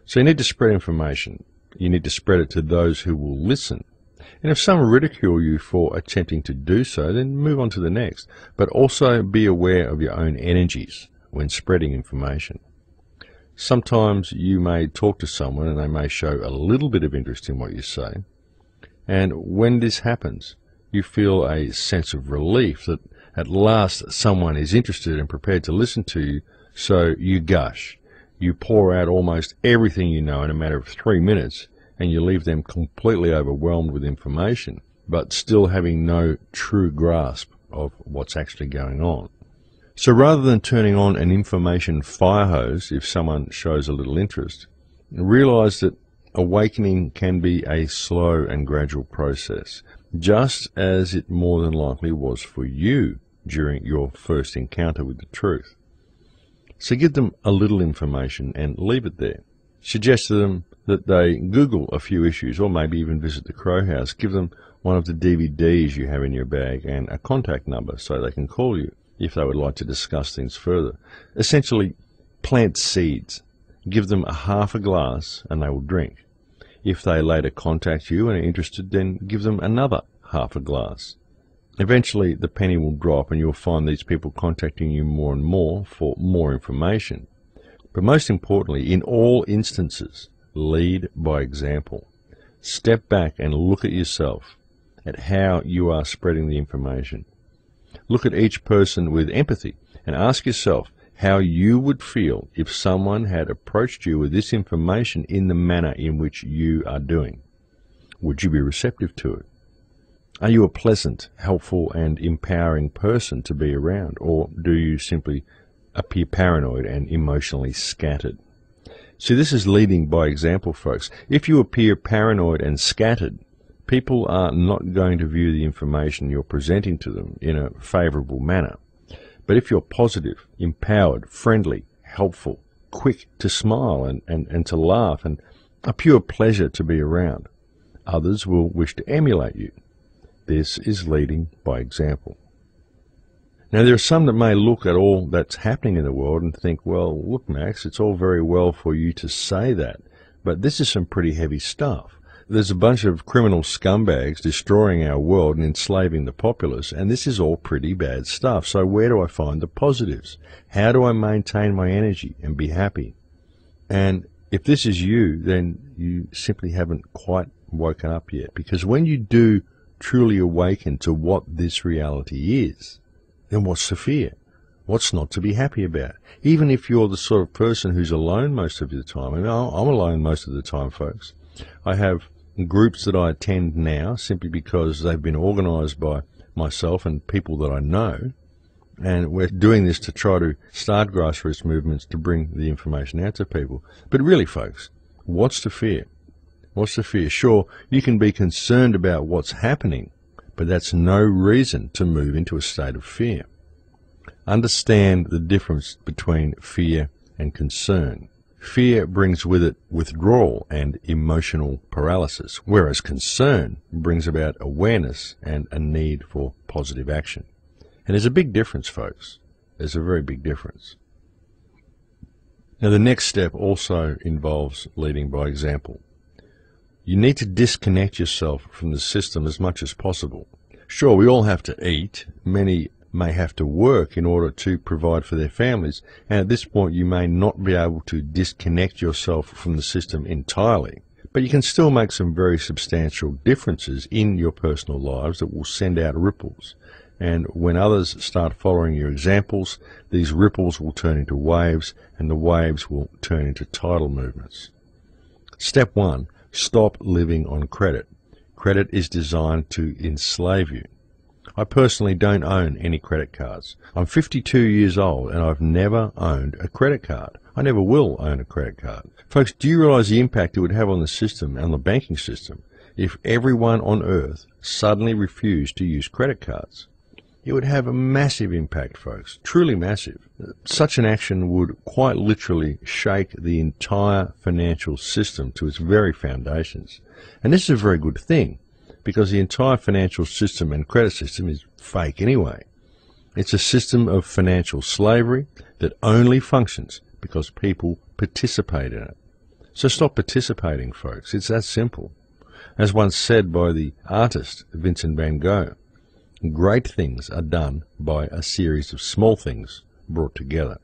So you need to spread information. You need to spread it to those who will listen. And if some ridicule you for attempting to do so, then move on to the next. But also be aware of your own energies when spreading information. Sometimes you may talk to someone and they may show a little bit of interest in what you say. And when this happens, you feel a sense of relief that at last someone is interested and prepared to listen to you, so you gush. You pour out almost everything you know in a matter of 3 minutes, and you leave them completely overwhelmed with information, but still having no true grasp of what's actually going on. So rather than turning on an information fire hose if someone shows a little interest, realize that awakening can be a slow and gradual process, just as it more than likely was for you during your first encounter with the truth. So give them a little information and leave it there. Suggest to them that they Google a few issues, or maybe even visit the Crow House. Give them one of the DVDs you have in your bag and a contact number so they can call you if they would like to discuss things further. Essentially, plant seeds. Give them a half a glass and they will drink. If they later contact you and are interested, then give them another half a glass. Eventually, the penny will drop and you'll find these people contacting you more and more for more information. But most importantly, in all instances, lead by example. Step back and look at yourself, at how you are spreading the information. Look at each person with empathy and ask yourself how you would feel if someone had approached you with this information in the manner in which you are doing. Would you be receptive to it? Are you a pleasant, helpful and empowering person to be around, or do you simply appear paranoid and emotionally scattered? See, this is leading by example, folks. If you appear paranoid and scattered, people are not going to view the information you're presenting to them in a favorable manner. But if you're positive, empowered, friendly, helpful, quick to smile and to laugh, and a pure pleasure to be around, others will wish to emulate you. This is leading by example. Now, there are some that may look at all that's happening in the world and think, well, look, Max, it's all very well for you to say that, but this is some pretty heavy stuff. There's a bunch of criminal scumbags destroying our world and enslaving the populace, and this is all pretty bad stuff. So where do I find the positives? How do I maintain my energy and be happy? And if this is you, then you simply haven't quite woken up yet, because when you do truly awaken to what this reality is, then what's to fear? What's not to be happy about? Even if you're the sort of person who's alone most of the time, and I'm alone most of the time, folks. I have groups that I attend now simply because they've been organized by myself and people that I know, and we're doing this to try to start grassroots movements to bring the information out to people. But really, folks, what's to fear? What's to fear? Sure, you can be concerned about what's happening, but that's no reason to move into a state of fear. Understand the difference between fear and concern. Fear brings with it withdrawal and emotional paralysis, whereas concern brings about awareness and a need for positive action. And there's a big difference, folks. There's a very big difference. Now, the next step also involves leading by example. You need to disconnect yourself from the system as much as possible. Sure, we all have to eat. Many may have to work in order to provide for their families, and at this point you may not be able to disconnect yourself from the system entirely. But you can still make some very substantial differences in your personal lives that will send out ripples. And when others start following your examples, these ripples will turn into waves, and the waves will turn into tidal movements. Step 1. Stop living on credit. Credit is designed to enslave you. I personally don't own any credit cards. I'm 52 years old and I've never owned a credit card. I never will own a credit card. Folks, do you realize the impact it would have on the system and the banking system if everyone on earth suddenly refused to use credit cards? It would have a massive impact, folks, truly massive. Such an action would quite literally shake the entire financial system to its very foundations. And this is a very good thing, because the entire financial system and credit system is fake anyway. It's a system of financial slavery that only functions because people participate in it. So stop participating, folks. It's that simple. As once said by the artist Vincent van Gogh, great things are done by a series of small things brought together.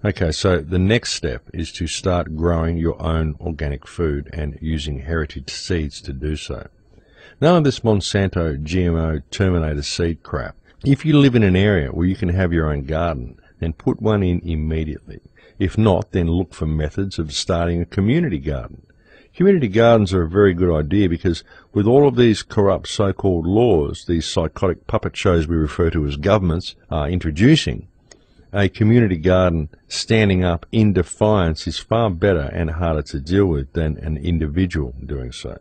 Okay, so the next step is to start growing your own organic food and using heritage seeds to do so. None of this Monsanto GMO Terminator seed crap. If you live in an area where you can have your own garden, then put one in immediately. If not, then look for methods of starting a community garden. Community gardens are a very good idea because with all of these corrupt so-called laws, these psychotic puppet shows we refer to as governments are introducing, a community garden standing up in defiance is far better and harder to deal with than an individual doing so.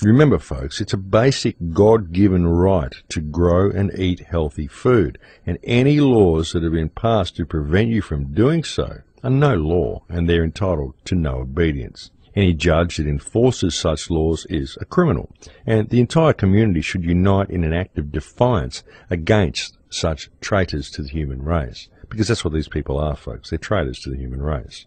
Remember, folks, it's a basic God-given right to grow and eat healthy food, and any laws that have been passed to prevent you from doing so are no law, and they're entitled to no obedience. Any judge that enforces such laws is a criminal, and the entire community should unite in an act of defiance against such traitors to the human race. Because that's what these people are, folks. They're traitors to the human race.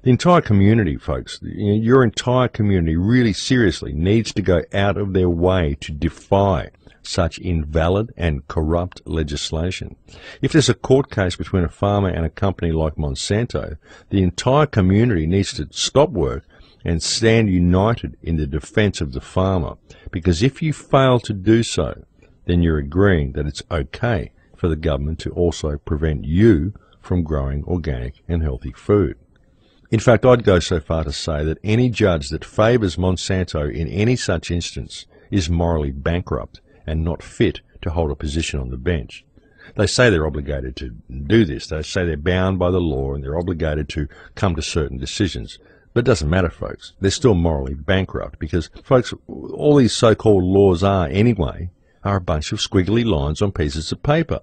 The entire community, folks, your entire community really seriously needs to go out of their way to defy such invalid and corrupt legislation. If there's a court case between a farmer and a company like Monsanto, the entire community needs to stop work and stand united in the defense of the farmer. Because if you fail to do so, then you're agreeing that it's okay for the government to also prevent you from growing organic and healthy food. In fact, I'd go so far to say that any judge that favours Monsanto in any such instance is morally bankrupt and not fit to hold a position on the bench. They say they're obligated to do this. They say they're bound by the law and they're obligated to come to certain decisions. But it doesn't matter, folks. They're still morally bankrupt because, folks, all these so-called laws are a bunch of squiggly lines on pieces of paper.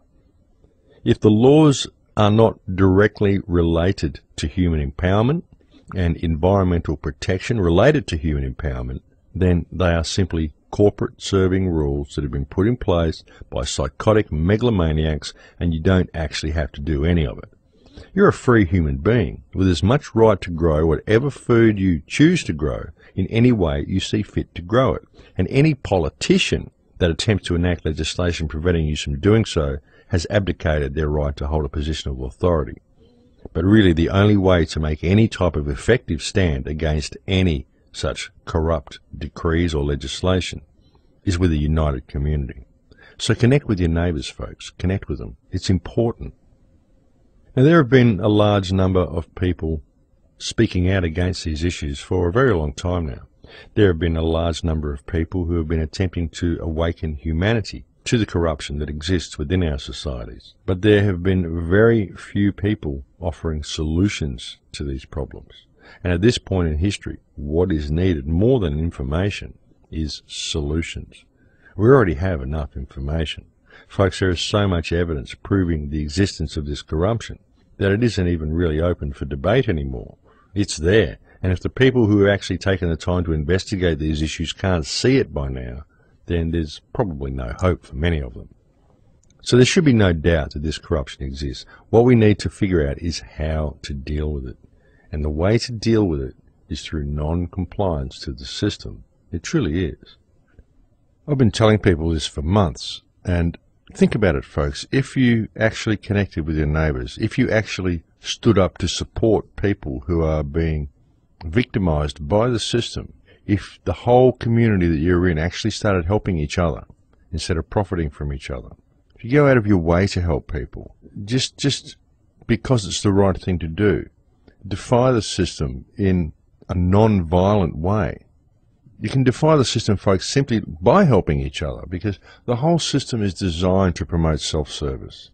If the laws are not directly related to human empowerment and environmental protection related to human empowerment, then they are simply corporate-serving rules that have been put in place by psychotic megalomaniacs, and you don't actually have to do any of it. You're a free human being with as much right to grow whatever food you choose to grow in any way you see fit to grow it. And any politician that attempts to enact legislation preventing you from doing so has abdicated their right to hold a position of authority. But really the only way to make any type of effective stand against any such corrupt decrees or legislation is with a united community. So connect with your neighbours, folks. Connect with them. It's important. Now, there have been a large number of people speaking out against these issues for a very long time now. There have been a large number of people who have been attempting to awaken humanity to the corruption that exists within our societies. But there have been very few people offering solutions to these problems. And at this point in history, what is needed more than information is solutions. We already have enough information. Folks, there is so much evidence proving the existence of this corruption that it isn't even really open for debate anymore. It's there. And if the people who have actually taken the time to investigate these issues can't see it by now, then there's probably no hope for many of them. So there should be no doubt that this corruption exists. What we need to figure out is how to deal with it. And the way to deal with it is through non-compliance to the system. It truly is. I've been telling people this for months, and think about it, folks. If you actually connected with your neighbours, if you actually stood up to support people who are being victimized by the system, if the whole community that you're in actually started helping each other instead of profiting from each other, if you go out of your way to help people, just because it's the right thing to do, defy the system in a non-violent way. You can defy the system, folks, simply by helping each other, because the whole system is designed to promote self-service.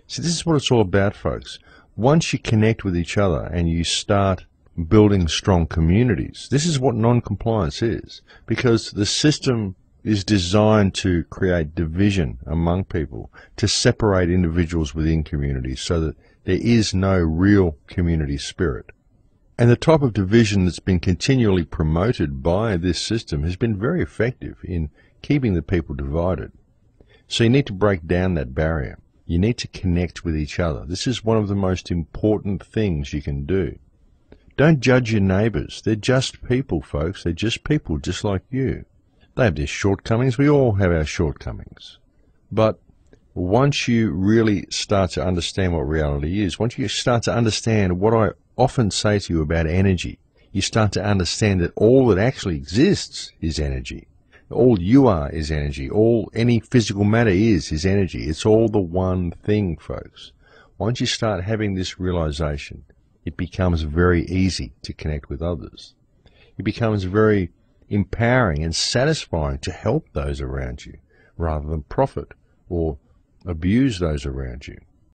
See, this is what it's all about, folks. Once you connect with each other and you start building strong communities, this is what non-compliance is, because the system is designed to create division among people, to separate individuals within communities so that there is no real community spirit. And the type of division that's been continually promoted by this system has been very effective in keeping the people divided. So you need to break down that barrier. You need to connect with each other. This is one of the most important things you can do. Don't judge your neighbours. They're just people, folks. They're just people, just like you. They have their shortcomings. We all have our shortcomings. But once you really start to understand what reality is, once you start to understand what I often say to you about energy, you start to understand that all that actually exists is energy. All you are is energy. All any physical matter is energy. It's all the one thing, folks. Once you start having this realization, it becomes very easy to connect with others. It becomes very empowering and satisfying to help those around you rather than profit or abuse those around you.